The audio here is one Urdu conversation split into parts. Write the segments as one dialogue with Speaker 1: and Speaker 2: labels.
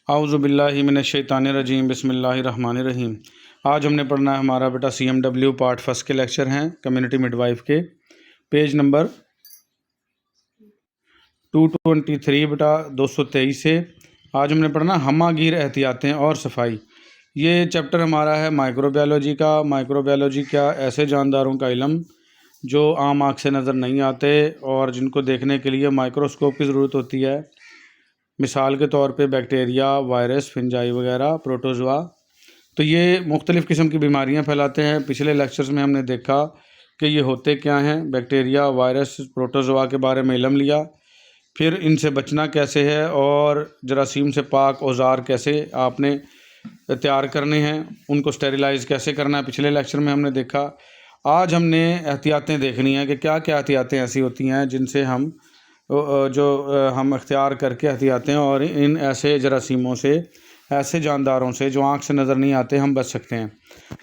Speaker 1: اعوذ باللہ من الشیطان الرجیم، بسم اللہ الرحمن الرحیم۔ آج ہم نے پڑھنا ہے ہمارا بیٹا CMW پارٹ فرسٹ کے لیکچر ہیں کمیونٹی مڈ وائف کے، پیج نمبر 223 بیٹا 223 سے۔ آج ہم نے پڑھنا ہمہ گیر احتیاطیں اور صفائی۔ یہ چیپٹر ہمارا ہے مائکرو بایولوجی کا۔ مائکرو بایولوجی کیا؟ ایسے جانداروں کا علم جو عام آنکھ سے نظر نہیں آتے اور جن کو دیکھنے کے لیے مائکروسکوپ کی ضرورت ہوتی ہے۔ مثال کے طور پہ بیکٹیریا، وائرس، فنجائی وغیرہ، پروٹوزوا۔ تو یہ مختلف قسم کی بیماریاں پھیلاتے ہیں۔ پچھلے لیکچرز میں ہم نے دیکھا کہ یہ ہوتے کیا ہیں، بیکٹیریا، وائرس، پروٹوزوا کے بارے میں علم لیا، پھر ان سے بچنا کیسے ہے اور جراثیم سے پاک اوزار کیسے آپ نے تیار کرنے ہیں، ان کو اسٹیریلائز کیسے کرنا ہے، پچھلے لیکچر میں ہم نے دیکھا۔ آج ہم نے احتیاطیں دیکھنی ہیں کہ کیا کیا احتیاطیں ایسی ہوتی ہیں جن سے ہم اختیار کر کے احتیاطیں اور ان ایسے جراثیموں سے، ایسے جانداروں سے جو آنکھ سے نظر نہیں آتے، ہم بچ سکتے ہیں۔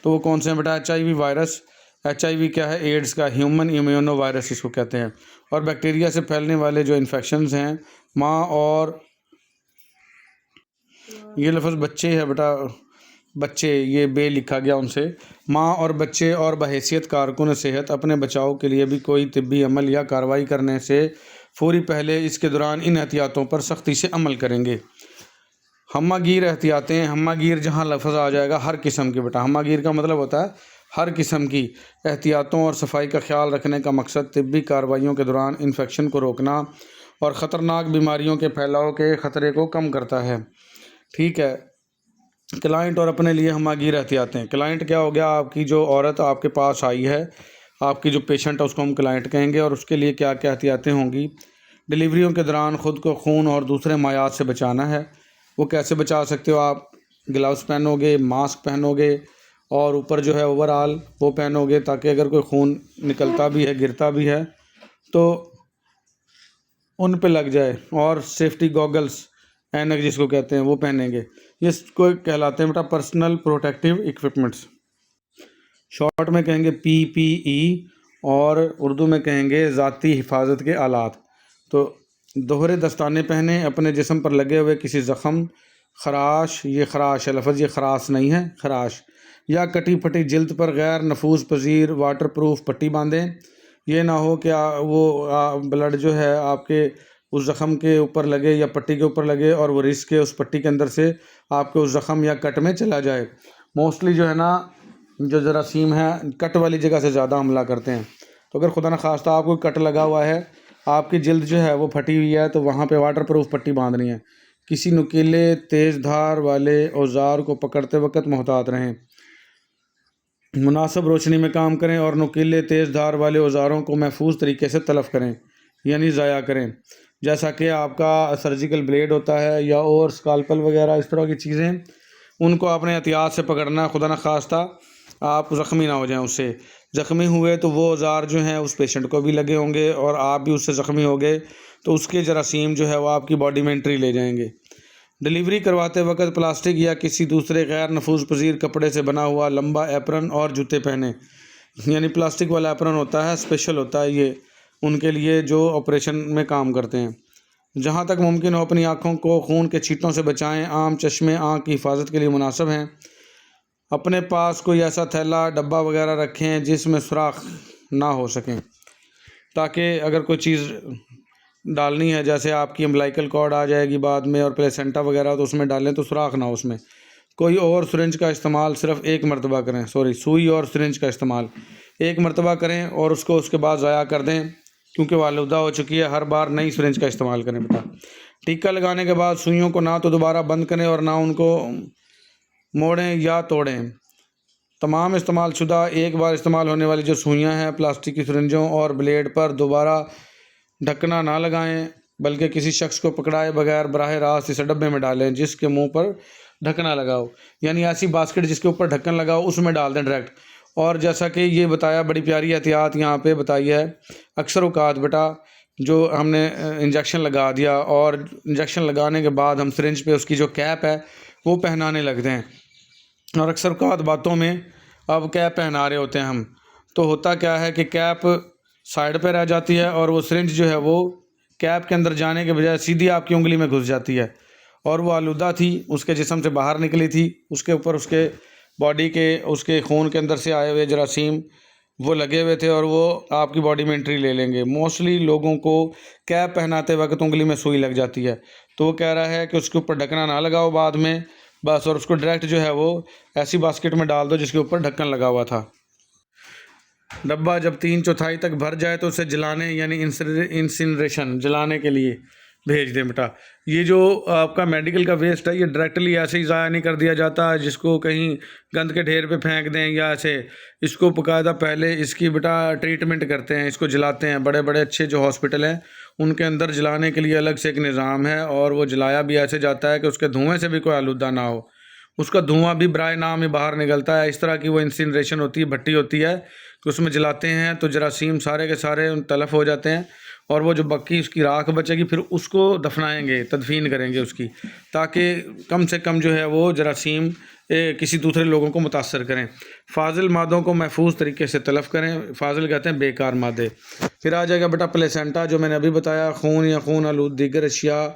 Speaker 1: تو وہ کون سے ہیں بیٹا؟ HIV virus. HIV کیا ہے؟ ایڈز کا، ہیومن امیونو وائرس اس کو کہتے ہیں۔ اور بیکٹیریا سے پھیلنے والے جو انفیکشنز ہیں، ماں اور یہ لفظ بچے ہے بیٹا، بچے، یہ بے لکھا گیا ان سے۔ ماں اور بچے اور بحیثیت کارکن صحت اپنے بچاؤ کے لیے بھی کوئی طبی عمل یا کارروائی کرنے سے فوری پہلے اس کے دوران ان احتیاطوں پر سختی سے عمل کریں گے۔ ہمہ گیر احتیاطیں، ہمہ گیر جہاں لفظ آ جائے گا ہر قسم کی بیٹا، ہمہ گیر کا مطلب ہوتا ہے ہر قسم کی احتیاطوں اور صفائی کا خیال رکھنے کا مقصد طبی کارروائیوں کے دوران انفیکشن کو روکنا اور خطرناک بیماریوں کے پھیلاؤ کے خطرے کو کم کرتا ہے۔ ٹھیک ہے۔ کلائنٹ اور اپنے لیے ہمہ گیر احتیاطیں۔ کلائنٹ کیا ہو گیا؟ آپ کی جو عورت آپ کے پاس آئی ہے، آپ کی جو پیشنٹ ہے اس کو ہم کلائنٹ کہیں گے، اور اس کے لیے کیا کیا احتیاطیں ہوں گی۔ ڈلیوریوں کے دوران خود کو خون اور دوسرے مائعات سے بچانا ہے۔ وہ کیسے بچا سکتے ہو آپ؟ گلوز پہنو گے، ماسک پہنو گے، اور اوپر جو ہے اوور آل وہ پہنو گے تاکہ اگر کوئی خون نکلتا بھی ہے، گرتا بھی ہے تو ان پہ لگ جائے۔ اور سیفٹی گوگلز، اینک جس کو کہتے ہیں، وہ پہنیں گے۔ یہ کو کہلاتے ہیں بیٹا پرسنل پروٹیکٹیو اکوپمنٹس۔ شارٹ میں کہیں گے PPE، اور اردو میں کہیں گے ذاتی حفاظت کے آلات۔ تو دوہرے دستانے پہنے، اپنے جسم پر لگے ہوئے کسی زخم، خراش، یہ خراش ہے لفظ، یہ خراش نہیں ہے، خراش، یا کٹی پھٹی جلد پر غیر نفوذ پذیر واٹر پروف پٹی باندھیں۔ یہ نہ ہو کہ وہ بلڈ جو ہے آپ کے اس زخم کے اوپر لگے یا پٹی کے اوپر لگے اور وہ رس کے اس پٹی کے اندر سے آپ کے اس زخم یا کٹ میں چلا جائے۔ موسٹلی جو ہے نا، جو جراثیم ہے کٹ والی جگہ سے زیادہ حملہ کرتے ہیں۔ تو اگر خدا نخواستہ آپ کو کٹ لگا ہوا ہے، آپ کی جلد جو ہے وہ پھٹی ہوئی ہے، تو وہاں پہ واٹر پروف پٹی باندھنی ہے۔ کسی نکیلے تیز دھار والے اوزار کو پکڑتے وقت محتاط رہیں۔ مناسب روشنی میں کام کریں اور نکیلے تیز دھار والے اوزاروں کو محفوظ طریقے سے تلف کریں، یعنی ضائع کریں، جیسا کہ آپ کا سرجیکل بلیڈ ہوتا ہے یا اور اسکالپل وغیرہ اس طرح کی چیزیں، ان کو اپنے احتیاط سے پکڑنا، خدا نخواستہ آپ زخمی نہ ہو جائیں اس سے۔ زخمی ہوئے تو وہ اوزار جو ہیں اس پیشنٹ کو بھی لگے ہوں گے، اور آپ بھی اس سے زخمی ہو گئے تو اس کے جراثیم جو ہے وہ آپ کی باڈی میں انٹری لے جائیں گے۔ ڈلیوری کرواتے وقت پلاسٹک یا کسی دوسرے غیر نفوذ پذیر کپڑے سے بنا ہوا لمبا ایپرن اور جوتے پہنیں، یعنی پلاسٹک والا ایپرن ہوتا ہے، اسپیشل ہوتا ہے یہ ان کے لیے جو آپریشن میں کام کرتے ہیں۔ جہاں تک ممکن ہو اپنی آنکھوں کو خون کے چھینٹوں سے بچائیں۔ عام چشمے آنکھ کی حفاظت کے لیے مناسب ہیں۔ اپنے پاس کوئی ایسا تھیلا، ڈبہ وغیرہ رکھیں جس میں سوراخ نہ ہو سکیں، تاکہ اگر کوئی چیز ڈالنی ہے، جیسے آپ کی امبلائکل کارڈ آ جائے گی بعد میں اور پلیسنٹا وغیرہ، تو اس میں ڈالیں تو سوراخ نہ ہو اس میں۔ کوئی اور سرنج کا استعمال صرف ایک مرتبہ کریں، سوئی اور سرنج کا استعمال ایک مرتبہ کریں اور اس کو اس کے بعد ضائع کر دیں، کیونکہ وہ آلودہ ہو چکی ہے۔ ہر بار نئی سرنج کا استعمال کریں بیٹا۔ ٹیکہ لگانے کے بعد سوئیوں کو نہ تو دوبارہ بند کریں اور نہ ان کو موڑیں یا توڑیں۔ تمام استعمال شدہ ایک بار استعمال ہونے والی جو سوئیاں ہیں پلاسٹک کی سرنجوں اور بلیڈ پر دوبارہ ڈھکنا نہ لگائیں، بلکہ کسی شخص کو پکڑائے بغیر براہ راست اس ڈبے میں ڈالیں جس کے منہ پر ڈھکنا لگا ہو، یعنی ایسی باسکٹ جس کے اوپر ڈھکن لگا ہو اس میں ڈال دیں ڈائریکٹ۔ اور جیسا کہ یہ بتایا، بڑی پیاری احتیاط یہاں پہ بتائی ہے، اکثر اوقات بیٹا جو ہم نے انجیکشن لگا دیا اور انجیکشن لگانے کے بعد ہم سرنج پہ اس کی جو کیپ ہے وہ پہنانے لگتے ہیں، اور اکثر اوقات باتوں میں اب کیپ پہنا رہے ہوتے ہیں ہم، تو ہوتا کیا ہے کہ کیپ سائڈ پہ رہ جاتی ہے اور وہ سرنج جو ہے وہ کیپ کے اندر جانے کے بجائے سیدھی آپ کی انگلی میں گھس جاتی ہے، اور وہ آلودہ تھی، اس کے جسم سے باہر نکلی تھی، اس کے اوپر اس کے باڈی کے اس کے خون کے اندر سے آئے ہوئے جراثیم وہ لگے ہوئے تھے، اور وہ آپ کی باڈی میں انٹری لے لیں گے۔ موسٹلی لوگوں کو کیپ پہناتے وقت انگلی میں سوئی لگ جاتی ہے، تو وہ کہہ رہا ہے کہ اس کے اوپر ڈھکنا نہ لگاؤ بعد میں بس، اور اس کو ڈائریکٹ جو ہے وہ ایسی باسکٹ میں ڈال دو جس کے اوپر ڈھکن لگا ہوا تھا۔ ڈبہ جب 3/4 تک بھر جائے تو اسے جلانے یعنی انسنریشن جلانے کے لیے بھیج دیں بیٹا۔ یہ جو آپ کا میڈیکل کا ویسٹ ہے یہ ڈائریکٹلی ایسے ہی ضائع نہیں کر دیا جاتا، جس کو کہیں گند کے ڈھیر پہ پھینک دیں یا ایسے، اس کو باقاعدہ پہلے اس کی بیٹا ٹریٹمنٹ کرتے ہیں، اس کو جلاتے ہیں۔ بڑے بڑے اچھے جو ہاسپٹل ہیں ان کے اندر جلانے کے لیے الگ سے ایک نظام ہے، اور وہ جلایا بھی ایسے جاتا ہے کہ اس کے دھوئیں سے بھی کوئی آلودہ نہ ہو، اس کا دھواں بھی برائے نام ہی باہر نکلتا ہے۔ اس طرح کی وہ انسنریشن ہوتی ہے، بھٹی ہوتی ہے کہ اس میں جلاتے ہیں تو جراثیم سارے کے سارے تلف ہو جاتے ہیں، اور وہ جو بکی اس کی راکھ بچے گی پھر اس کو دفنائیں گے، تدفین کریں گے اس کی، تاکہ کم سے کم جو ہے وہ جراثیم کسی دوسرے لوگوں کو متاثر کریں۔ فاضل مادوں کو محفوظ طریقے سے تلف کریں، فاضل کہتے ہیں بیکار مادے۔ پھر آ جائے گا بیٹا پلیسنٹا، جو میں نے ابھی بتایا، خون یا خون آلود دیگر اشیاء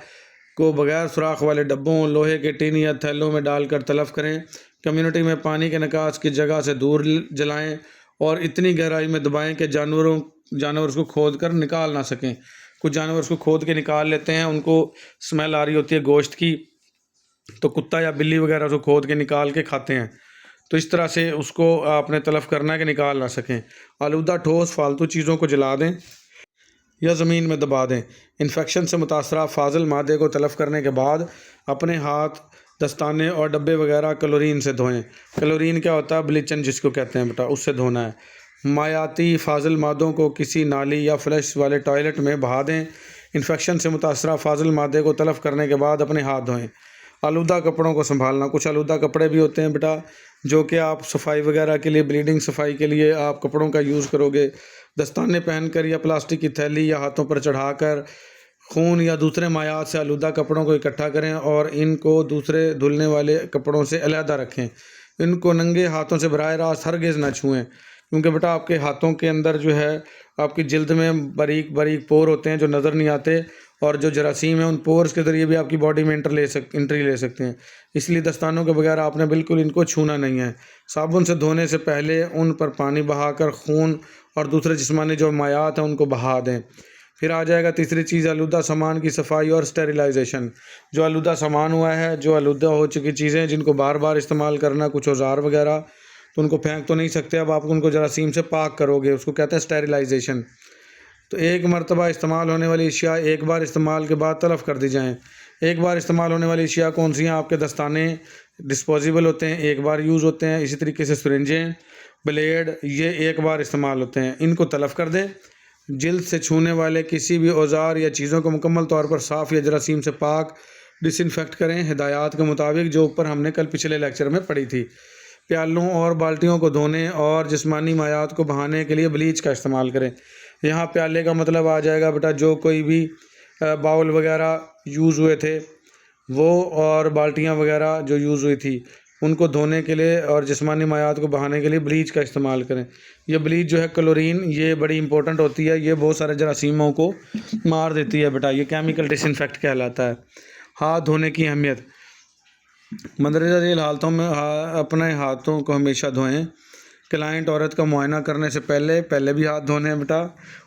Speaker 1: کو بغیر سوراخ والے ڈبوں، لوہے کے ٹین یا تھیلوں میں ڈال کر تلف کریں۔ کمیونٹی میں پانی کے نکاس کی جگہ سے دور جلائیں، اور اتنی گہرائی میں دبائیں کہ جانور اس کو کھود کر نکال نہ سکیں۔ کچھ جانور اس کو کھود کے نکال لیتے ہیں، ان کو اسمیل آ رہی ہوتی ہے گوشت کی، تو کتا یا بلی وغیرہ اس کو کھود کے نکال کے کھاتے ہیں، تو اس طرح سے اس کو آپ نے تلف کرنا ہے کہ نکال نہ سکیں۔ آلودہ ٹھوس فالتو چیزوں کو جلا دیں یا زمین میں دبا دیں۔ انفیکشن سے متاثرہ فاضل مادے کو تلف کرنے کے بعد اپنے ہاتھ، دستانے اور ڈبے وغیرہ کلورین سے دھوئیں۔ کلورین کیا ہوتا ہے؟ بلیچن جس کو کہتے ہیں بیٹا، اس سے دھونا ہے۔ مائعاتی فاضل مادوں کو کسی نالی یا فلش والے ٹوائلٹ میں بہا دیں۔ انفیکشن سے متاثرہ فاضل مادے کو تلف کرنے کے بعد اپنے ہاتھ دھوئیں۔ آلودہ کپڑوں کو سنبھالنا، کچھ آلودہ کپڑے بھی ہوتے ہیں بیٹا جو کہ آپ صفائی وغیرہ کے لیے، بلیڈنگ صفائی کے لیے آپ کپڑوں کا یوز کرو گے۔ دستانے پہن کر یا پلاسٹک کی تھیلی یا ہاتھوں پر چڑھا کر خون یا دوسرے مائعات سے آلودہ کپڑوں کو اکٹھا کریں اور ان کو دوسرے دھلنے والے کپڑوں سے علیحدہ رکھیں۔ ان کو ننگے ہاتھوں سے براہ راست ہرگز نہ چھوئیں، کیونکہ بیٹا آپ کے ہاتھوں کے اندر جو ہے آپ کی جلد میں باریک باریک پور ہوتے ہیں جو نظر نہیں آتے، اور جو جراثیم ہیں ان پورز کے ذریعے بھی آپ کی باڈی میں انٹری لے سکتے ہیں، اس لیے دستانوں کے بغیر آپ نے بالکل ان کو چھونا نہیں ہے۔ صابن سے دھونے سے پہلے ان پر پانی بہا کر خون اور دوسرے جسمانی جو مائعات ہیں ان کو بہا دیں۔ پھر آ جائے گا تیسری چیز، آلودہ سامان کی صفائی اور اسٹیریلائزیشن۔ جو آلودہ سامان ہوا ہے، جو آلودہ ہو چکی چیزیں جن کو بار بار استعمال کرنا، کچھ اوزار وغیرہ، تو ان کو پھینک تو نہیں سکتے، اب آپ ان کو جراثیم سے پاک کرو گے، اس کو کہتے ہیں اسٹیریلائزیشن۔ تو ایک مرتبہ استعمال ہونے والی اشیاء ایک بار استعمال کے بعد تلف کر دی جائیں۔ ایک بار استعمال ہونے والی اشیاء کون سی ہیں؟ آپ کے دستانے ڈسپوزیبل ہوتے ہیں، ایک بار یوز ہوتے ہیں، اسی طریقے سے سرنجیں، بلیڈ، یہ ایک بار استعمال ہوتے ہیں، ان کو تلف کر دیں۔ جلد سے چھونے والے کسی بھی اوزار یا چیزوں کو مکمل طور پر صاف یا جراثیم سے پاک ڈس انفیکٹ کریں، ہدایات کے مطابق جو اوپر ہم نے کل پچھلے لیکچر میں پڑھی تھی۔ پیالوں اور بالٹیوں کو دھونے اور جسمانی مائعات کو بہانے کے لیے بلیچ کا استعمال کریں۔ یہاں پیالے کا مطلب آ جائے گا بیٹا جو کوئی بھی باؤل وغیرہ یوز ہوئے تھے وہ، اور بالٹیاں وغیرہ جو یوز ہوئی تھی ان کو دھونے کے لیے اور جسمانی مائعات کو بہانے کے لیے بلیچ کا استعمال کریں۔ یہ بلیچ جو ہے کلورین، یہ بڑی امپورٹنٹ ہوتی ہے، یہ بہت سارے جراثیموں کو مار دیتی ہے بیٹا، یہ کیمیکل ڈس انفیکٹ کہلاتا ہے۔ ہاتھ دھونے کی اہمیت، مندرجہ ذیل حالتوں میں اپنے ہاتھوں کو ہمیشہ دھوئیں۔ کلائنٹ عورت کا معائنہ کرنے سے پہلے بھی ہاتھ دھونے ہیں بیٹا،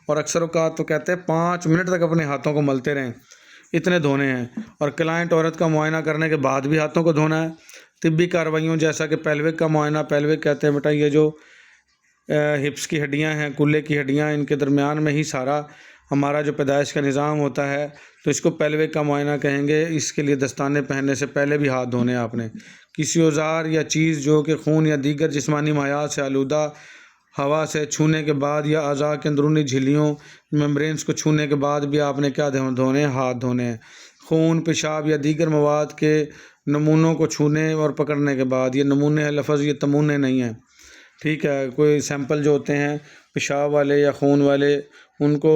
Speaker 1: اور اکثر اوقات تو کہتے ہیں 5 منٹ تک اپنے ہاتھوں کو ملتے رہیں، اتنے دھونے ہیں۔ اور کلائنٹ عورت کا معائنہ کرنے کے بعد بھی ہاتھوں کو دھونا ہے۔ طبی کارروائیوں جیسا کہ پیلوک کا معائنہ، پیلوک کہتے ہیں بیٹا یہ جو ہپس کی ہڈیاں ہیں، کولے کی ہڈیاں، ان کے درمیان میں ہی سارا ہمارا جو پیدائش کا نظام ہوتا ہے، تو اس کو پیلوک کا معائنہ کہیں گے۔ اس کے لیے دستانے پہننے سے پہلے بھی ہاتھ دھونے آپ نے۔ کسی اوزار یا چیز جو کہ خون یا دیگر جسمانی مائعات سے آلودہ ہوا سے چھونے کے بعد یا اعضاء کے اندرونی جھلیوں ممبرینز کو چھونے کے بعد بھی آپ نے کیا دھونے؟ ہاتھ دھونے ہیں۔ خون، پیشاب یا دیگر مواد کے نمونوں کو چھونے اور پکڑنے کے بعد، یہ نمونے ہے لفظ، یہ تمونے نہیں ہیں، ٹھیک ہے؟ کوئی سیمپل جو ہوتے ہیں پیشاب والے یا خون والے، ان کو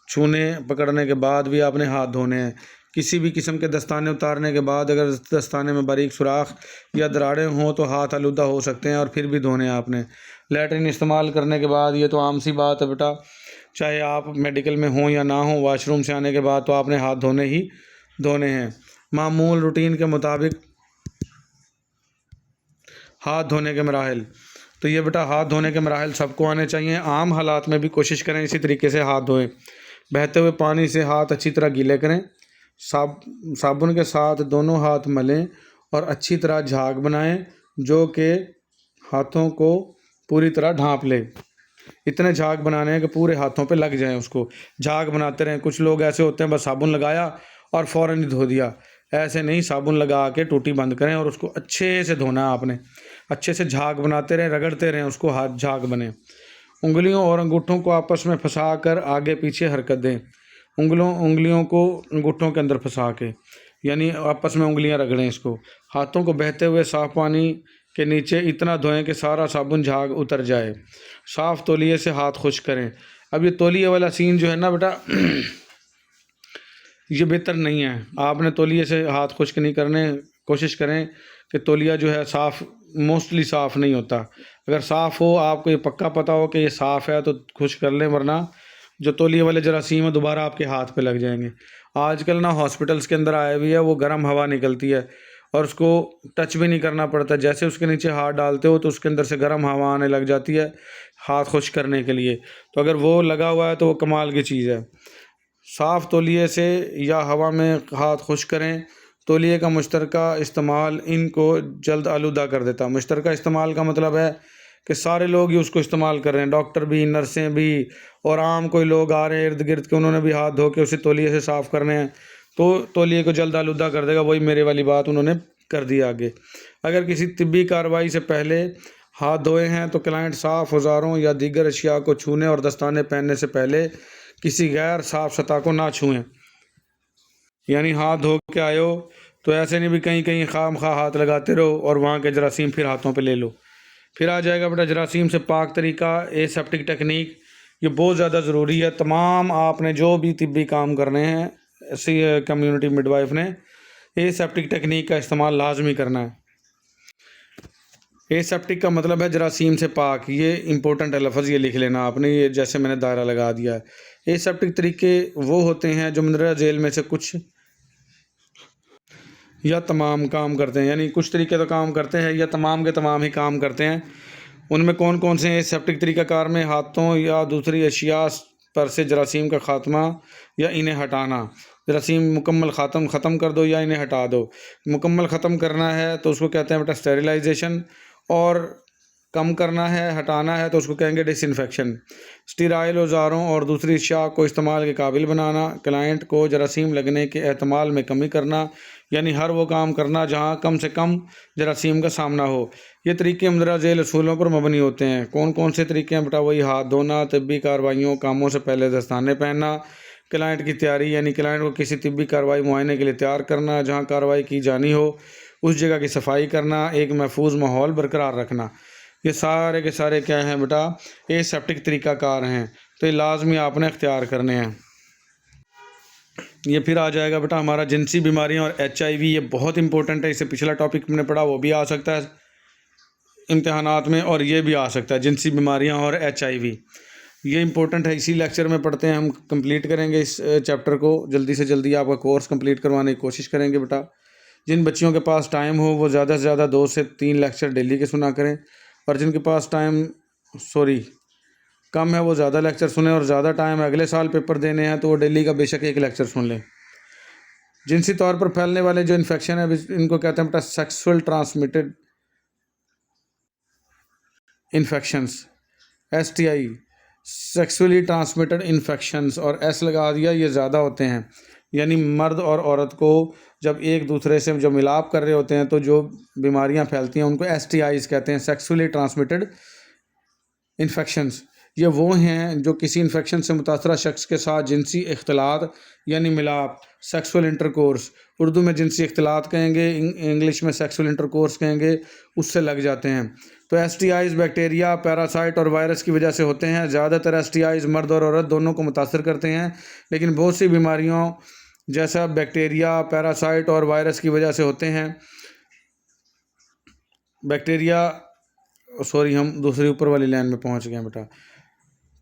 Speaker 1: چھونے پکڑنے کے بعد بھی آپ نے ہاتھ دھونے ہیں۔ کسی بھی قسم کے دستانے اتارنے کے بعد اگر دستانے میں باریک سوراخ یا دراڑیں ہوں تو ہاتھ آلودہ ہو سکتے ہیں اور پھر بھی دھونے ہیں آپ نے۔ لیٹرین استعمال کرنے کے بعد، یہ تو عام سی بات ہے بیٹا، چاہے آپ میڈیکل میں ہوں یا نہ ہوں، واش روم سے آنے کے بعد تو آپ نے ہاتھ دھونے ہی دھونے ہیں۔ معمول روٹین کے مطابق ہاتھ دھونے کے مراحل۔ تو یہ بیٹا ہاتھ دھونے کے مراحل سب کو آنے چاہیے، عام حالات میں بھی کوشش کریں اسی طریقے سے ہاتھ دھوئیں۔ بہتے ہوئے پانی سے ہاتھ اچھی طرح گیلے کریں، صابن کے ساتھ دونوں ہاتھ ملیں اور اچھی طرح جھاگ بنائیں جو کہ ہاتھوں کو پوری طرح ڈھانپ لے۔ اتنے جھاگ بنانے ہیں کہ پورے ہاتھوں پہ لگ جائیں، اس کو جھاگ بناتے رہیں۔ کچھ لوگ ایسے ہوتے ہیں بس صابن لگایا اور فوراً ہی دھو دیا، ایسے نہیں، صابن لگا کے ٹوٹی بند کریں اور اس کو اچھے سے دھونا ہے آپ نے، اچھے سے جھاگ بناتے رہیں، رگڑتے رہیں اس کو، ہاتھ جھاگ بنے۔ انگلیوں اور انگوٹھوں کو آپس میں پھنسا کر آگے پیچھے حرکت دیں، انگلیوں کو انگوٹھوں کے اندر پھنسا کے، یعنی آپس میں انگلیاں رگڑیں اس کو۔ ہاتھوں کو بہتے ہوئے صاف پانی کے نیچے اتنا دھوئیں کہ سارا صابن جھاگ اتر جائے۔ صاف تولیے سے ہاتھ خشک کریں۔ اب یہ تولیے والا سین جو ہے نا بیٹا یہ بہتر نہیں ہے، آپ نے تولیے سے ہاتھ خشک نہیں کرنے، کوشش کریں کہ تولیہ جو ہے صاف، موسٹلی صاف نہیں ہوتا، اگر صاف ہو، آپ کو یہ پکا پتہ ہو کہ یہ صاف ہے تو خشک کر لیں، ورنہ جو تولیے والے جراثیم ہے دوبارہ آپ کے ہاتھ پہ لگ جائیں گے۔ آج کل نا ہاسپٹلس کے اندر آئے ہوئی ہے، وہ گرم ہوا نکلتی ہے اور اس کو ٹچ بھی نہیں کرنا پڑتا، جیسے اس کے نیچے ہاتھ ڈالتے ہو تو اس کے اندر سے گرم ہوا آنے لگ جاتی ہے ہاتھ خشک کرنے کے لیے، تو اگر وہ لگا ہوا ہے تو وہ کمال کی چیز ہے۔ صاف تولیے سے یا ہوا میں ہاتھ خشک کریں۔ تولیے کا مشترکہ استعمال ان کو جلد آلودہ کر دیتا ہے۔ مشترکہ استعمال کا مطلب ہے کہ سارے لوگ ہی اس کو استعمال کر رہے ہیں، ڈاکٹر بھی، نرسیں بھی، اور عام کوئی لوگ آ رہے ہیں ارد گرد کے، انہوں نے بھی ہاتھ دھو کے اسے تولیے سے صاف کرنے ہیں، تو تولیے کو جلد آلودہ کر دے گا۔ وہی میرے والی بات انہوں نے کر دی آگے۔ اگر کسی طبی کارروائی سے پہلے ہاتھ دھوئے ہیں تو کلائنٹ صاف اوزاروں یا دیگر اشیاء کو چھونے اور دستانے پہننے سے پہلے کسی غیر صاف سطح کو نہ چھوئیں۔ یعنی ہاتھ دھو کے آئے ہو تو ایسے نہیں بھی کہیں خام خواہ ہاتھ لگاتے رہو اور وہاں کے جراثیم پھر ہاتھوں پہ لے لو۔ پھر آ جائے گا بیٹا جراثیم سے پاک طریقہ، اے سیپٹک ٹیکنیک، یہ بہت زیادہ ضروری ہے۔ تمام آپ نے جو بھی طبی کام کرنے ہیں ایسی کمیونٹی مڈ وائف نے اے سیپٹک ٹیکنیک کا استعمال لازمی کرنا ہے۔ اے سیپٹک کا مطلب ہے جراثیم سے پاک، یہ امپورٹنٹ ہے لفظ، یہ لکھ لینا آپ نے، یہ جیسے میں نے دائرہ لگا دیا ہے۔ اے سیپٹک طریقے وہ ہوتے ہیں جو مندرجہ ذیل میں سے کچھ یا تمام کام کرتے ہیں، یعنی کچھ طریقے تو کام کرتے ہیں یا تمام کے تمام ہی کام کرتے ہیں۔ ان میں کون کون سے ہیں؟ سیپٹک طریقہ کار میں ہاتھوں یا دوسری اشیاء پر سے جراثیم کا خاتمہ یا انہیں ہٹانا۔ جراثیم مکمل ختم کر دو یا انہیں ہٹا دو۔ مکمل ختم کرنا ہے تو اس کو کہتے ہیں بیٹا اسٹیریلائزیشن، اور کم کرنا ہے، ہٹانا ہے تو اس کو کہیں گے ڈس انفیکشن۔ اسٹیرائل اوزاروں اور دوسری اشیاء کو استعمال کے قابل بنانا، کلائنٹ کو جراثیم لگنے کے احتمال میں کمی کرنا، یعنی ہر وہ کام کرنا جہاں کم سے کم جراثیم کا سامنا ہو۔ یہ طریقے مندرجہ ذیل اصولوں پر مبنی ہوتے ہیں۔ کون کون سے طریقے ہیں بیٹا؟ وہی ہاتھ دھونا، طبی کارروائیوں کاموں سے پہلے دستانے پہننا، کلائنٹ کی تیاری، یعنی کلائنٹ کو کسی طبی کارروائی معائنے کے لیے تیار کرنا، جہاں کارروائی کی جانی ہو اس جگہ کی صفائی کرنا، ایک محفوظ ماحول برقرار رکھنا۔ یہ سارے کے سارے کیا ہیں بیٹا؟ اے سیپٹک طریقہ کار ہیں، تو یہ لازمی آپ نے اختیار کرنے ہیں۔ یہ پھر آ جائے گا بیٹا ہمارا جنسی بیماریاں اور HIV، یہ بہت امپورٹنٹ ہے، اس سے پچھلا ٹاپک میں نے پڑھا وہ بھی آ سکتا ہے امتحانات میں، اور یہ بھی آ سکتا ہے جنسی بیماریاں اور HIV، یہ امپورٹنٹ ہے، اسی لیکچر میں پڑھتے ہیں ہم، کمپلیٹ کریں گے اس چیپٹر کو، جلدی سے جلدی آپ کا کورس کمپلیٹ کروانے کی کوشش کریں گے بیٹا۔ جن بچیوں کے پاس ٹائم ہو وہ زیادہ سے زیادہ 2 سے 3 لیکچر ڈیلی کے سنا کریں، اور جن کے پاس کم ہے وہ زیادہ لیکچر سنیں، اور زیادہ ٹائم ہے اگلے سال پیپر دینے ہیں تو وہ ڈیلی کا بے شک 1 لیکچر سن لیں۔ جنسی طور پر پھیلنے والے جو انفیکشن ہے ان کو کہتے ہیں بیٹا sexual transmitted infections, STI، sexually transmitted infections, اور ایس لگا دیا، یہ زیادہ ہوتے ہیں، یعنی مرد اور عورت کو جب ایک دوسرے سے جو ملاپ کر رہے ہوتے ہیں تو جو بیماریاں پھیلتی ہیں ان کو STIs کہتے ہیں، سیکسولی ٹرانسمیٹڈ انفیکشنز۔ یہ وہ ہیں جو کسی انفیکشن سے متاثرہ شخص کے ساتھ جنسی اختلاط یعنی ملاپ، سیکسول انٹرکورس، اردو میں جنسی اختلاط کہیں گے، انگلش میں سیکسول انٹرکورس کہیں گے، اس سے لگ جاتے ہیں۔ تو STIs بیکٹیریا، پیراسائٹ اور وائرس کی وجہ سے ہوتے ہیں۔ زیادہ تر STIs مرد اور عورت دونوں کو متاثر کرتے ہیں، لیکن بہت سی بیماریوں جیسا بیکٹیریا، پیراسائٹ اور وائرس کی وجہ سے ہوتے ہیں۔ ہم دوسری اوپر والی لائن میں پہنچ گئے ہیں بیٹا۔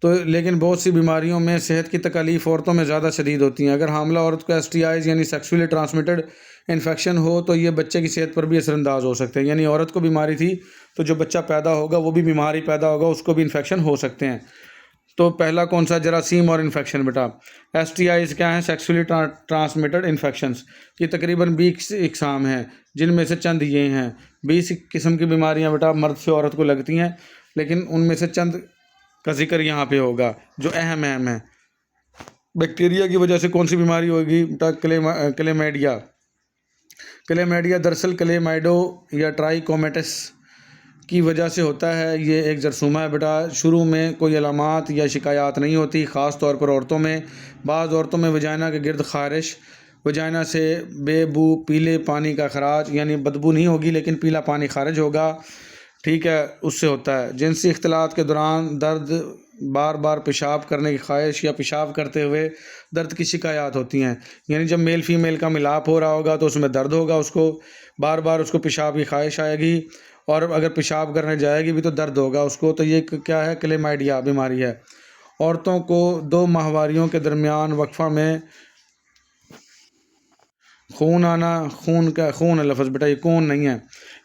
Speaker 1: تو لیکن بہت سی بیماریوں میں صحت کی تکالیف عورتوں میں زیادہ شدید ہوتی ہیں۔ اگر حاملہ عورت کو STIs یعنی سیکسولی ٹرانسمیٹڈ انفیکشن ہو تو یہ بچے کی صحت پر بھی اثر انداز ہو سکتے ہیں، یعنی عورت کو بیماری تھی تو جو بچہ پیدا ہوگا وہ بھی بیماری پیدا ہوگا، اس کو بھی انفیکشن ہو سکتے ہیں۔ تو پہلا کون سا؟ جراثیم اور انفیکشن بیٹا۔ STIs کیا ہیں؟ سیکسولی ٹرانسمیٹڈ انفیکشنز کی تقریباً 20 اقسام ہیں، جن میں سے چند یہ ہیں۔ 20 قسم کی بیماریاں بیٹا مرد سے عورت کو لگتی ہیں، لیکن ان میں سے چند کا ذکر یہاں پہ ہوگا جو اہم ہیں۔ بیکٹیریا کی وجہ سے کون سی بیماری ہوگی بیٹا؟ کلیمیڈیا۔ کلیمیڈیا دراصل کلیمائڈو یا ٹرائیکومیٹس کی وجہ سے ہوتا ہے۔ یہ ایک جرثومہ ہے بیٹا۔ شروع میں کوئی علامات یا شکایات نہیں ہوتی، خاص طور پر عورتوں میں۔ بعض عورتوں میں وجائنا کے گرد خارش، وجائنا سے بے بو پیلے پانی کا خراج، یعنی بدبو نہیں ہوگی لیکن پیلا پانی خارج ہوگا، ٹھیک ہے، اس سے ہوتا ہے۔ جنسی اختلاط کے دوران درد، بار بار پیشاب کرنے کی خواہش یا پیشاب کرتے ہوئے درد کی شکایات ہوتی ہیں، یعنی جب میل فیمیل کا ملاپ ہو رہا ہوگا تو اس میں درد ہوگا، اس کو بار بار اس کو پیشاب کی خواہش آئے گی، اور اگر پیشاب کرنے جائے گی بھی تو درد ہوگا اس کو۔ تو یہ کیا ہے؟ کلیمائڈیا بیماری ہے۔ عورتوں کو 2 ماہواریوں کے درمیان وقفہ میں خون آنا، خون ہے لفظ بیٹا، یہ کون نہیں ہے،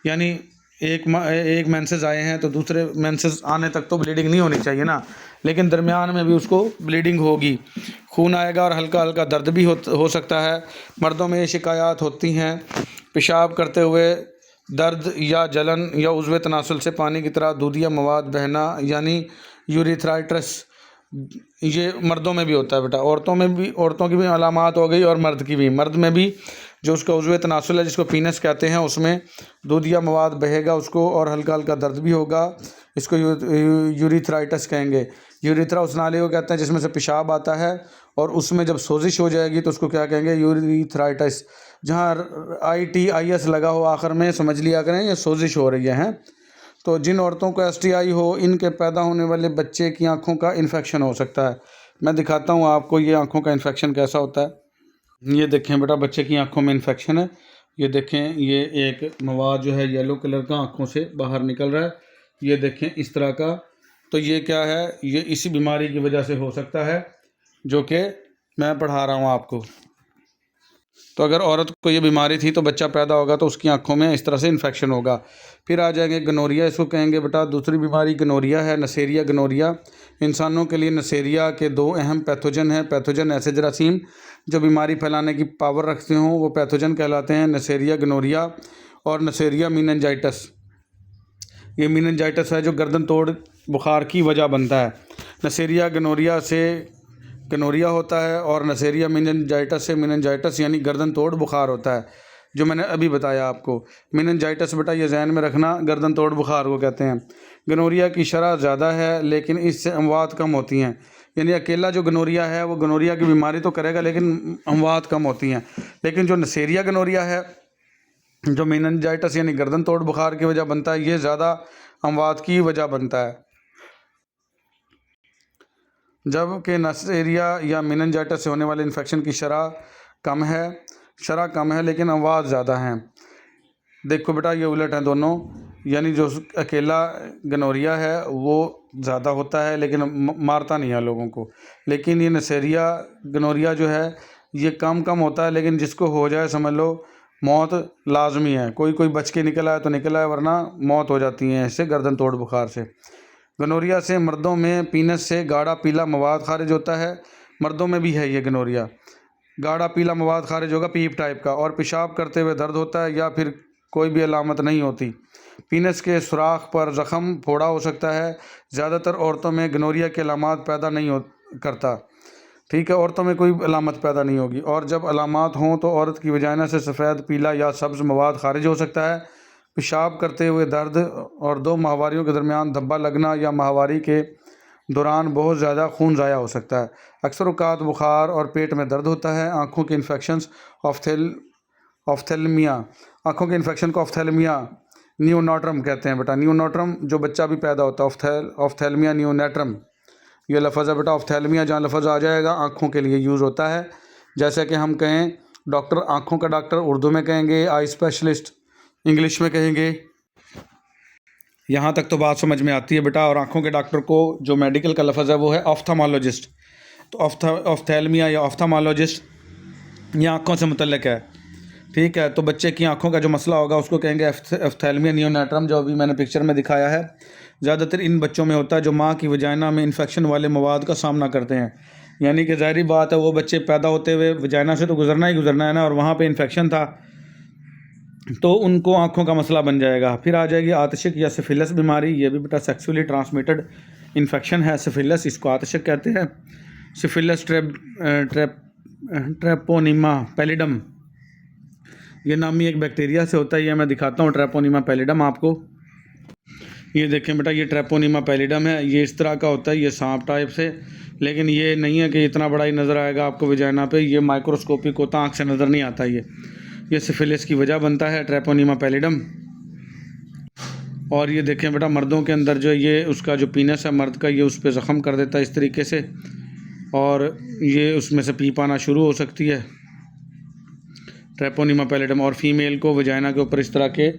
Speaker 1: یعنی ایک مینسز آئے ہیں تو دوسرے مینسز آنے تک تو بلیڈنگ نہیں ہونی چاہیے نا، لیکن درمیان میں بھی اس کو بلیڈنگ ہوگی، خون آئے گا اور ہلکا ہلکا درد بھی ہو سکتا ہے۔ مردوں میں یہ شکایات ہوتی ہیں: پیشاب کرتے ہوئے درد یا جلن، یا عضو تناسل سے پانی کی طرح دودھیا مواد بہنا یعنی یوریتھرائٹس، یہ مردوں میں بھی ہوتا ہے بیٹا۔ عورتوں کی بھی علامات ہو گئی اور مرد کی بھی۔ مرد میں بھی جو اس کا عضو تناسل ہے جس کو پینس کہتے ہیں، اس میں دودھیا مواد بہے گا اس کو، اور ہلکا ہلکا درد بھی ہوگا، اس کو یوریتھرائٹس کہیں گے۔ یوریتھرا اس نالی کو کہتے ہیں جس میں سے پیشاب آتا ہے، اور اس میں جب سوزش ہو جائے گی تو اس کو کیا کہیں گے؟ یوریتھرائٹس۔ جہاں ITIS لگا ہو آخر میں سمجھ لیا کریں یہ سوزش ہو رہی ہے۔ تو جن عورتوں کو STI ہو ان کے پیدا ہونے والے بچے کی آنکھوں کا انفیکشن ہو سکتا ہے۔ میں دکھاتا ہوں آپ کو یہ آنکھوں کا انفیکشن کیسا ہوتا ہے۔ یہ دیکھیں بیٹا بچے کی آنکھوں میں انفیکشن ہے، یہ دیکھیں یہ ایک مواد جو ہے یلو کلر کا آنکھوں سے باہر نکل رہا ہے، یہ دیکھیں اس طرح کا۔ تو یہ کیا ہے؟ یہ اسی بیماری کی وجہ سے ہو سکتا ہے جو کہ میں پڑھا رہا ہوں آپ کو۔ تو اگر عورت کو یہ بیماری تھی تو بچہ پیدا ہوگا تو اس کی آنکھوں میں اس طرح سے انفیکشن ہوگا۔ پھر آ جائیں گے گنوریا، اس کو کہیں گے بیٹا دوسری بیماری گنوریا ہے، نسیریا گنوریا۔ انسانوں کے لیے نسیریا کے 2 اہم پیتھوجن ہیں۔ پیتھوجن ایسے جراثیم جو بیماری پھیلانے کی پاور رکھتے ہوں وہ پیتھوجن کہلاتے ہیں، نسیریا گنوریا اور نسیریا میننجائٹس۔ یہ میننجائٹس ہے جو گردن توڑ بخار کی وجہ بنتا ہے۔ نسیریا گنوریا سے گنوریا ہوتا ہے، اور نسیریا میننجائٹس سے میننجائٹس یعنی گردن توڑ بخار ہوتا ہے، جو میں نے ابھی بتایا آپ کو۔ میننجائٹس بیٹا یہ ذہن میں رکھنا، گردن توڑ بخار کو کہتے ہیں۔ گنوریا کی شرح زیادہ ہے لیکن اس سے اموات کم ہوتی ہیں، یعنی اکیلا جو گنوریا ہے وہ گنوریا کی بیماری تو کرے گا لیکن اموات کم ہوتی ہیں، لیکن جو نسیریا گنوریا ہے جو میننجائٹس یعنی گردن توڑ بخار کی وجہ بنتا ہے، یہ زیادہ اموات کی وجہ بنتا ہے، جبکہ نسیریا یا میننجائٹس سے ہونے والے انفیکشن کی شرح کم ہے لیکن اموات زیادہ ہیں۔ دیکھو بیٹا یہ الٹ ہیں دونوں، یعنی جو اکیلا گنوریا ہے وہ زیادہ ہوتا ہے لیکن مارتا نہیں ہے لوگوں کو، لیکن یہ نسیریا گنوریا جو ہے یہ کم ہوتا ہے، لیکن جس کو ہو جائے سمجھ لو موت لازمی ہے۔ کوئی بچ کے نکل آئے تو نکل آئے، ورنہ موت ہو جاتی ہے اس سے، گردن توڑ بخار سے۔ گنوریا سے مردوں میں پینس سے گاڑھا پیلا مواد خارج ہوتا ہے، مردوں میں بھی ہے یہ گنوریا، گاڑھا پیلا مواد خارج ہوگا پیپ ٹائپ کا، اور پیشاب کرتے ہوئے درد ہوتا ہے یا پھر کوئی بھی علامت نہیں ہوتی۔ پینس کے سوراخ پر زخم پھوڑا ہو سکتا ہے، زیادہ تر عورتوں میں گنوریا کے علامات پیدا نہیں کرتا، ٹھیک ہے، عورتوں میں کوئی علامت پیدا نہیں ہوگی، اور جب علامات ہوں تو عورت کی وجائنا سے سفید، پیلا یا سبز مواد خارج ہو سکتا ہے۔ پیشاب کرتے ہوئے درد اور 2 ماہواریوں کے درمیان دھبا لگنا یا ماہواری کے دوران بہت زیادہ خون ضائع ہو سکتا ہے۔ اکثر اوقات بخار اور پیٹ میں درد ہوتا ہے۔ آنکھوں کے انفیکشنز آفتھیلمیا، آنکھوں کے انفیکشن کو آفتھیلمیا نیوناٹرم کہتے ہیں بیٹا، نیوناٹرم جو بچہ بھی پیدا ہوتا ہے، آفتھیلمیا نیونیٹرم یہ لفظ ہے بیٹا۔ آفتھیلمیا جہاں لفظ آ جائے گا آنکھوں کے لیے یوز ہوتا ہے، جیسے کہ ہم کہیں ڈاکٹر، آنکھوں کا ڈاکٹر اردو میں کہیں گے، آئی اسپیشلسٹ انگلش میں کہیں گے، یہاں تک تو بات سمجھ میں آتی ہے بیٹا. اور آنکھوں کے ڈاکٹر کو جو میڈیکل کا لفظ ہے وہ ہے آفتھالمولوجسٹ. تو آفتھیلمیا یا آفتھالمولوجسٹ یہ آنکھوں سے متعلق ہے. ٹھیک ہے. تو بچے کی آنکھوں کا جو مسئلہ ہوگا اس کو کہیں گے آفتھیلمیا نیونیٹرم، جو ابھی میں نے پکچر میں دکھایا ہے. زیادہ تر ان بچوں میں ہوتا ہے جو ماں کی وجائنا میں انفیکشن والے مواد کا سامنا کرتے ہیں. یعنی کہ ظاہری بات ہے وہ بچے پیدا ہوتے ہوئے وجائنا سے تو گزرنا ہی گزرنا ہے نا، اور وہاں پہ انفیکشن تھا تو ان کو آنکھوں کا مسئلہ بن جائے گا. پھر آ جائے گی آتشک یا سفلس بیماری. یہ بھی بیٹا سیکسولی ٹرانسمیٹڈ انفیکشن ہے. سفلس، اس کو آتشک کہتے ہیں. سفلس ٹریپونیما پیلیڈم یہ نامی ایک بیکٹیریا سے ہوتا ہے. یہ میں دکھاتا ہوں ٹریپونیما پیلیڈم آپ کو. یہ دیکھیں بیٹا یہ ٹریپونیما پیلیڈم ہے. یہ اس طرح کا ہوتا ہے، یہ سانپ ٹائپ سے، لیکن یہ نہیں ہے کہ اتنا بڑا ہی نظر آئے گا آپ کو وجائنا پہ. یہ مائکروسکوپک ہوتا، آنکھ سے نظر نہیں آتا. یہ سفلس کی وجہ بنتا ہے ٹریپونیما پیلیڈم. اور یہ دیکھیں بیٹا مردوں کے اندر جو یہ اس کا جو پینس ہے مرد کا، یہ اس پہ زخم کر دیتا ہے اس طریقے سے، اور یہ اس میں سے پیپ آنا شروع ہو سکتی ہے ٹریپونیما پیلیڈم. اور فیمیل کو وجائنا کے اوپر اس طرح کے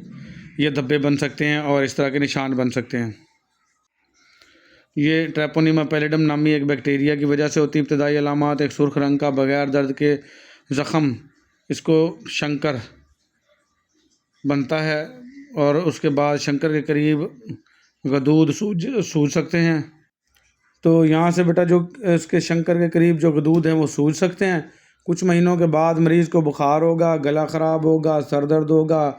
Speaker 1: یہ دھبے بن سکتے ہیں اور اس طرح کے نشان بن سکتے ہیں. یہ ٹریپونیما پیلیڈم نامی ایک بیکٹیریا کی وجہ سے ہوتی. ابتدائی علامات ایک سرخ رنگ کا بغیر درد کے زخم، اس کو شنکر بنتا ہے، اور اس کے بعد شنکر کے قریب غدود سوج سکتے ہیں. تو یہاں سے بیٹا جو اس کے شنکر کے قریب جو غدود ہیں وہ سوج سکتے ہیں. کچھ مہینوں کے بعد مریض کو بخار ہوگا، گلا خراب ہوگا، سر درد ہوگا،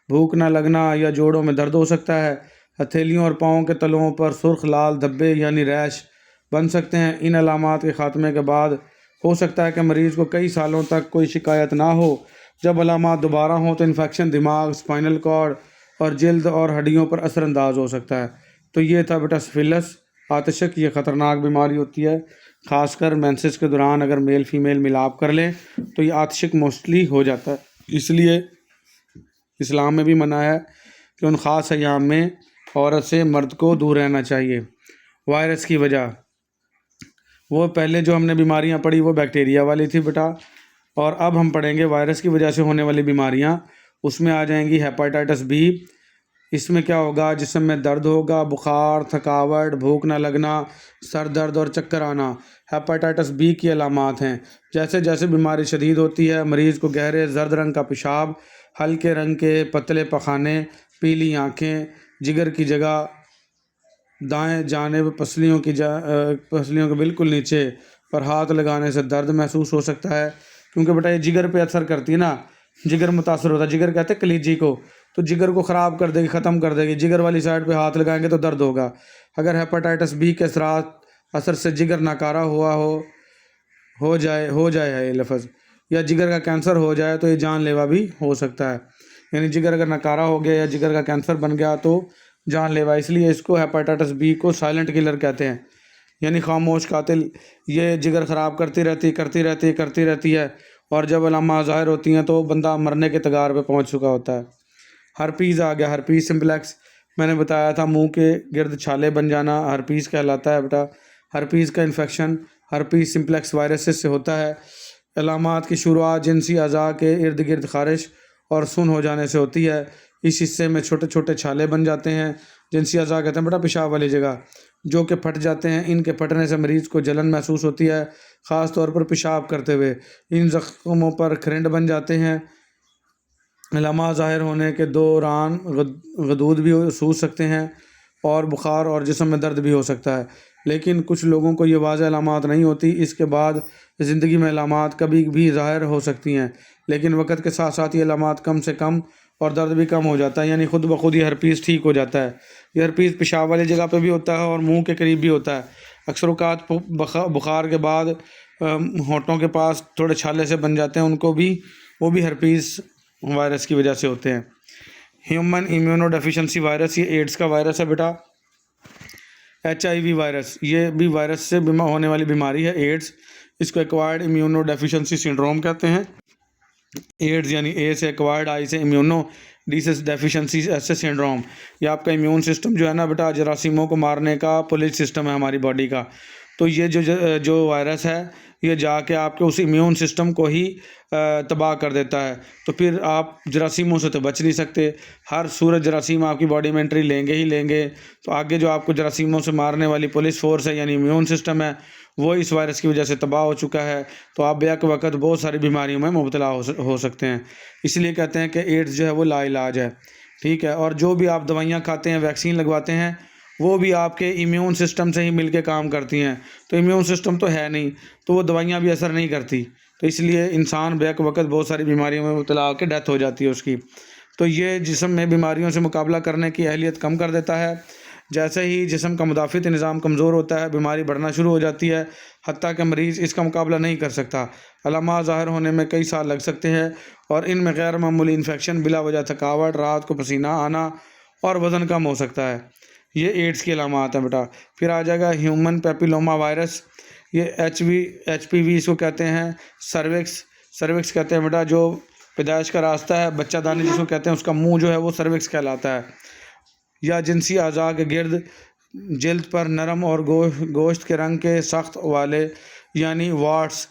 Speaker 1: بھوک نہ لگنا یا جوڑوں میں درد ہو سکتا ہے. ہتھیلیوں اور پاؤں کے تلوؤں پر سرخ لال دھبے یعنی ریش بن سکتے ہیں. ان علامات کے خاتمے کے بعد ہو سکتا ہے کہ مریض کو کئی سالوں تک کوئی شکایت نہ ہو. جب علامات دوبارہ ہوں تو انفیکشن دماغ، اسپائنل کارڈ اور جلد اور ہڈیوں پر اثر انداز ہو سکتا ہے. تو یہ تھا بیٹا سفلس آتشک. یہ خطرناک بیماری ہوتی ہے، خاص کر مینسس کے دوران اگر میل فیمیل ملاپ کر لیں تو یہ آتشک موسٹلی ہو جاتا ہے. اس لیے اسلام میں بھی منع ہے کہ ان خاص ایام میں عورت سے مرد کو دور رہنا چاہیے. وائرس کی وجہ، وہ پہلے جو ہم نے بیماریاں پڑھی وہ بیکٹیریا والی تھی بیٹا، اور اب ہم پڑھیں گے وائرس کی وجہ سے ہونے والی بیماریاں. اس میں آ جائیں گی ہیپاٹائٹس بی. اس میں کیا ہوگا؟ جسم میں درد ہوگا، بخار، تھکاوٹ، بھوک نہ لگنا، سر درد اور چکر آنا. ہیپاٹائٹس بی کی علامات ہیں. جیسے جیسے بیماری شدید ہوتی ہے مریض کو گہرے زرد رنگ کا پیشاب، ہلکے رنگ کے پتلے پخانے، پیلی آنکھیں، جگر کی جگہ دائیں جانب پسلیوں کے بالکل نیچے پر ہاتھ لگانے سے درد محسوس ہو سکتا ہے. کیونکہ بیٹا یہ جگر پہ اثر کرتی ہے نا، جگر متاثر ہوتا ہے. جگر کہتے ہیں کلیجی کو، تو جگر کو خراب کر دے گی، ختم کر دے گی. جگر والی سائڈ پہ ہاتھ لگائیں گے تو درد ہوگا. اگر ہیپاٹائٹس بی کے اثر سے جگر ناکارہ ہو جائے ہے یہ لفظ، یا جگر کا کینسر ہو جائے تو یہ جان لیوا بھی ہو سکتا ہے. یعنی جگر اگر ناکارہ ہو گیا یا جگر کا کینسر بن گیا تو جان لیوا. اس لیے اس کو ہیپاٹائٹس بی کو سائلنٹ کلر کہتے ہیں، یعنی خاموش قاتل. یہ جگر خراب کرتی رہتی ہے، اور جب علامات ظاہر ہوتی ہیں تو بندہ مرنے کے کگار پہ پہنچ چکا ہوتا ہے. ہرپیز آ گیا. ہرپیز سمپلیکس میں نے بتایا تھا، منہ کے گرد چھالے بن جانا ہرپیز کہلاتا ہے بیٹا. ہرپیز کا انفیکشن ہرپیز سمپلیکس وائرس سے ہوتا ہے. علامات کی شروعات جنسی اعضاء کے ارد گرد خارش اور سن ہو جانے سے ہوتی ہے. اس حصے میں چھوٹے چھوٹے چھالے بن جاتے ہیں. جنسی اعضاء کہتے ہیں بیٹا پیشاب والی جگہ، جو کہ پھٹ جاتے ہیں. ان کے پھٹنے سے مریض کو جلن محسوس ہوتی ہے، خاص طور پر پیشاب کرتے ہوئے. ان زخموں پر کھرنڈ بن جاتے ہیں. علامات ظاہر ہونے کے دوران غدود بھی سوج سکتے ہیں، اور بخار اور جسم میں درد بھی ہو سکتا ہے. لیکن کچھ لوگوں کو یہ واضح علامات نہیں ہوتی. اس کے بعد زندگی میں علامات کبھی بھی ظاہر ہو سکتی ہیں، لیکن وقت کے ساتھ ساتھ یہ علامات کم سے کم اور درد بھی کم ہو جاتا ہے. یعنی خود بخود یہ ہرپیز ٹھیک ہو جاتا ہے. یہ ہرپیز پیشاب والی جگہ پہ بھی ہوتا ہے اور منہ کے قریب بھی ہوتا ہے. اکثر اوقات بخار کے بعد ہونٹوں کے پاس تھوڑے چھالے سے بن جاتے ہیں، وہ بھی ہرپیز وائرس کی وجہ سے ہوتے ہیں. ہیومن امیونو ڈیفیشنسی وائرس، یہ ایڈز کا وائرس ہے بیٹا. HIV وائرس، یہ بھی وائرس سے ہونے والی بیماری ہے ایڈز. اس کو ایکوائرڈ امیونو ڈیفیشنسی سنڈروم کہتے ہیں. ایڈز یعنی اے سے ایکوائرڈ، آئی سے امیونو، ڈی سے ڈیفیشنسی، ایس سے سنڈروم. یہ آپ کا امیون سسٹم جو ہے نا بیٹا، جراثیموں کو مارنے کا پولیس سسٹم ہے ہماری باڈی کا. تو یہ جو وائرس ہے یہ جا کے آپ کے اس امیون سسٹم کو ہی تباہ کر دیتا ہے، تو پھر آپ جراثیموں سے تو بچ نہیں سکتے، ہر صورت جراثیم آپ کی باڈی میں انٹری لیں گے ہی لیں گے، تو آگے جو آپ کو جراثیموں سے مارنے والی پولیس فورس ہے یعنی امیون سسٹم ہے وہ اس وائرس کی وجہ سے تباہ ہو چکا ہے، تو آپ بیک وقت بہت ساری بیماریوں میں مبتلا ہو سکتے ہیں۔ اس لیے کہتے ہیں کہ ایڈز جو ہے وہ لا علاج ہے، ٹھیک ہے، اور جو بھی آپ دوائیاں کھاتے ہیں، ویکسین لگواتے ہیں، وہ بھی آپ کے ایمیون سسٹم سے ہی مل کے کام کرتی ہیں، تو ایمیون سسٹم تو ہے نہیں تو وہ دوائیاں بھی اثر نہیں کرتی، تو اس لیے انسان بیک وقت بہت ساری بیماریوں میں مبتلا ہو کے ڈیتھ ہو جاتی ہے اس کی۔ تو یہ جسم میں بیماریوں سے مقابلہ کرنے کی اہلیت کم کر دیتا ہے۔ جیسے ہی جسم کا مدافعتی نظام کمزور ہوتا ہے بیماری بڑھنا شروع ہو جاتی ہے، حتیٰ کہ مریض اس کا مقابلہ نہیں کر سکتا، علامات ظاہر ہونے میں کئی سال لگ سکتے ہیں، اور ان میں غیر معمولی انفیکشن، بلا وجہ تھکاوٹ، رات کو پسینہ آنا اور وزن کم ہو سکتا ہے۔ یہ ایڈز کی علامات ہیں بیٹا۔ پھر آ جائے گا ہیومن پیپیلوما وائرس، یہ ایچ پی وی اس کو کہتے ہیں، سروکس کہتے ہیں بیٹا، جو پیدائش کا راستہ ہے، بچہ دانی جس کو کہتے ہیں، اس کا منہ جو ہے وہ سروکس کہلاتا ہے، یا جنسی اعضاء کے گرد جلد پر نرم اور گوشت کے رنگ کے سخت والے یعنی وارٹس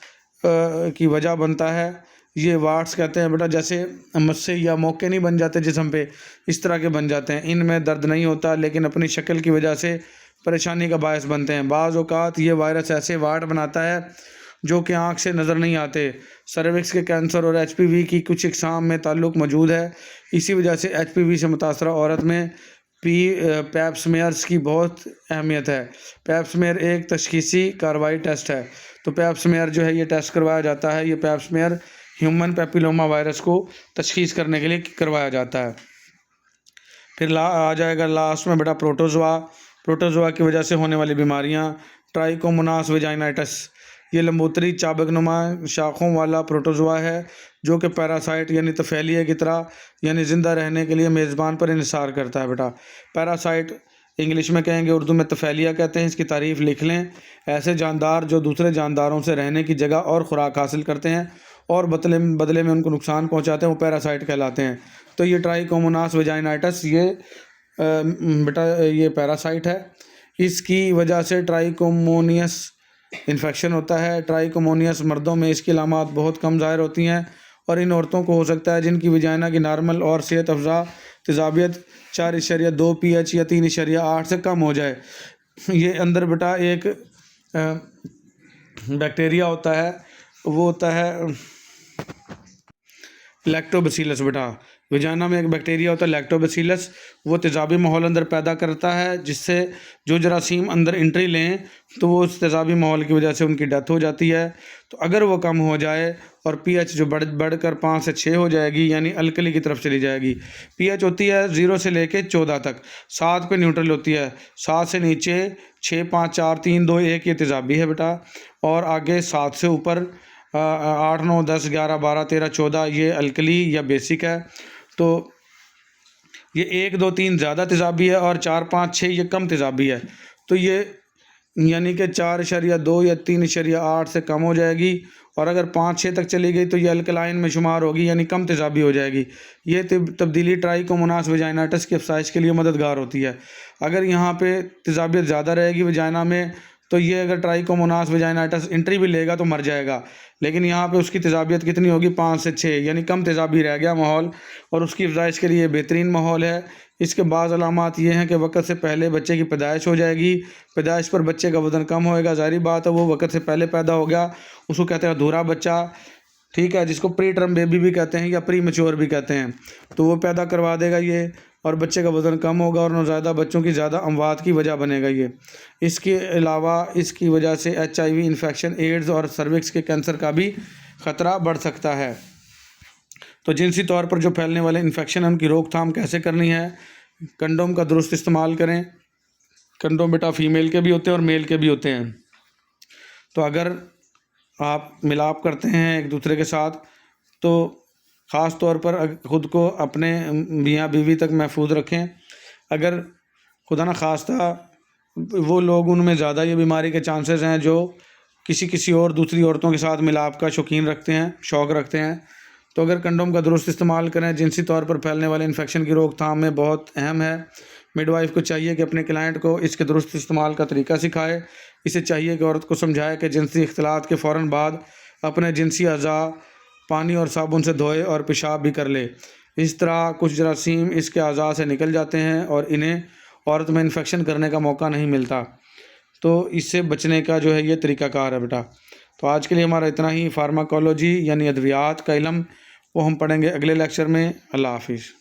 Speaker 1: کی وجہ بنتا ہے۔ یہ وارٹس کہتے ہیں بیٹا جیسے مسے یا موقع نہیں بن جاتے جسم پہ، اس طرح کے بن جاتے ہیں، ان میں درد نہیں ہوتا لیکن اپنی شکل کی وجہ سے پریشانی کا باعث بنتے ہیں۔ بعض اوقات یہ وائرس ایسے وارٹ بناتا ہے جو کہ آنکھ سے نظر نہیں آتے۔ سروکس کے کینسر اور ایچ پی وی کی کچھ اقسام میں تعلق موجود ہے، اسی وجہ سے ایچ پی وی سے متاثرہ عورت میں پیپ سمیئرز کی بہت اہمیت ہے۔ پیپ سمیئر ایک تشخیصی کارروائی ٹیسٹ ہے، تو پیپ سمیئر جو ہے یہ ٹیسٹ کروایا جاتا ہے، یہ پیپ سمیئر ہیومن پیپیلوما وائرس کو تشخیص کرنے کے لیے کروایا جاتا ہے۔ پھر آ جائے گا لاسٹ میں بیٹا پروٹوزوا کی وجہ سے ہونے والی بیماریاں، ٹرائکوموناس ویجائنائٹس، یہ لمبوتری چابک نما شاخوں والا پروٹوزوا ہے جو کہ پیراسائٹ یعنی طفیلیے کی طرح یعنی زندہ رہنے کے لیے میزبان پر انحصار کرتا ہے بیٹا۔ پیراسائٹ انگلش میں کہیں گے، اردو میں طفیلیہ کہتے ہیں، اس کی تعریف لکھ لیں، ایسے جاندار جو دوسرے جانداروں سے رہنے کی جگہ اور خوراک حاصل کرتے ہیں اور بدلے میں ان کو نقصان پہنچاتے ہیں، وہ پیراسائٹ کہلاتے ہیں۔ تو یہ ٹرائکوموناس ویجائنائٹس یہ بیٹا یہ پیراسائٹ ہے، اس کی وجہ سے ٹرائکومونیس انفیکشن ہوتا ہے۔ ٹرائکومونیس مردوں میں اس کی علامات بہت کم ظاہر ہوتی ہیں، اور ان عورتوں کو ہو سکتا ہے جن کی ویجائنا کی نارمل اور صحت افزا تیزابیت 4.2 pH یا 3.8 سے کم ہو جائے۔ یہ اندر بیٹا ایک بیکٹیریا ہوتا ہے، وہ ہوتا ہے لیکٹوبیسیلس بیٹا، ویجائنا میں ایک بیکٹیریا ہوتا ہے لیکٹوبیسیلس، وہ تیزابی ماحول اندر پیدا کرتا ہے جس سے جو جراثیم اندر انٹری لیں تو وہ اس تیزابی ماحول کی وجہ سے ان کی ڈیتھ ہو جاتی ہے۔ تو اگر وہ کم ہو جائے اور پی ایچ جو بڑھ کر 5 سے 6 ہو جائے گی یعنی الکلی کی طرف چلی جائے گی، پی ایچ ہوتی ہے 0 سے لے کے 14 تک، 7 پہ نیوٹرل ہوتی ہے، 7 سے نیچے 6 5 4 3 2 1 یہ تیزابی ہے بیٹا، اور آگے 7 سے اوپر 8 9 10 11 12 13 14 یہ الکلی یا بیسک ہے۔ تو یہ 1 2 3 زیادہ تیزابی ہے اور 4 5 6 یہ کم تیزابی ہے، تو یہ یعنی کہ 4.2 یا 3.8 سے کم ہو جائے گی، اور اگر 5 6 تک چلی گئی تو یہ الکلائن میں شمار ہوگی یعنی کم تیزابی ہو جائے گی۔ یہ تبدیلی ٹرائکوموناس ویجائنائٹس کی افزائش کے لیے مددگار ہوتی ہے۔ اگر یہاں پہ تیزابیت زیادہ رہے گی ویجائنا میں تو یہ اگر ٹرائکوموناس ویجائنائٹس انٹری بھی لے گا تو مر جائے گا، لیکن یہاں پہ اس کی تیزابیت کتنی ہوگی 5 سے 6 یعنی کم تیزابی رہ گیا ماحول، اور اس کی افزائش کے لیے بہترین ماحول ہے۔ اس کے بعض علامات یہ ہیں کہ وقت سے پہلے بچے کی پیدائش ہو جائے گی، پیدائش پر بچے کا وزن کم ہوئے گا، ظاہری بات ہے وہ وقت سے پہلے پیدا ہو گیا، اس کو کہتے ہیں ادھورا بچہ، ٹھیک ہے، جس کو پری ٹرم بیبی بھی کہتے ہیں یا پری میچور بھی کہتے ہیں، تو وہ پیدا کروا دے گا یہ، اور بچے کا وزن کم ہوگا اور نوزائیدہ بچوں کی زیادہ اموات کی وجہ بنے گا یہ۔ اس کے علاوہ اس کی وجہ سے HIV انفیکشن، ایڈز اور سروکس کے کینسر کا بھی خطرہ بڑھ سکتا ہے۔ تو جنسی طور پر جو پھیلنے والے انفیکشن ہیں ان کی روک تھام کیسے کرنی ہے؟ کنڈوم کا درست استعمال کریں، کنڈوم بیٹا فیمیل کے بھی ہوتے ہیں اور میل کے بھی ہوتے ہیں، تو اگر آپ ملاپ کرتے ہیں ایک دوسرے کے ساتھ تو خاص طور پر خود کو اپنے میاں بیوی تک محفوظ رکھیں۔ اگر خدا نخواستہ وہ لوگ ان میں زیادہ یہ بیماری کے چانسز ہیں جو کسی اور دوسری عورتوں کے ساتھ ملاپ کا شوق رکھتے ہیں، تو اگر کنڈوم کا درست استعمال کریں جنسی طور پر پھیلنے والے انفیکشن کی روک تھام میں بہت اہم ہے۔ مڈ وائف کو چاہیے کہ اپنے کلائنٹ کو اس کے درست استعمال کا طریقہ سکھائے۔ اسے چاہیے کہ عورت کو سمجھائے کہ جنسی اختلاط کے فوراً بعد اپنے جنسی اعضاء پانی اور صابن سے دھوئے اور پیشاب بھی کر لے۔ اس طرح کچھ جراثیم اس کے اعضاء سے نکل جاتے ہیں اور انہیں عورت میں انفیکشن کرنے کا موقع نہیں ملتا۔ تو اس سے بچنے کا جو ہے یہ طریقہ کار ہے بیٹا۔ تو آج کے لیے ہمارا اتنا ہی۔ فارماکولوجی یعنی ادویات کا علم وہ ہم پڑھیں گے اگلے لیکچر میں۔ اللہ حافظ۔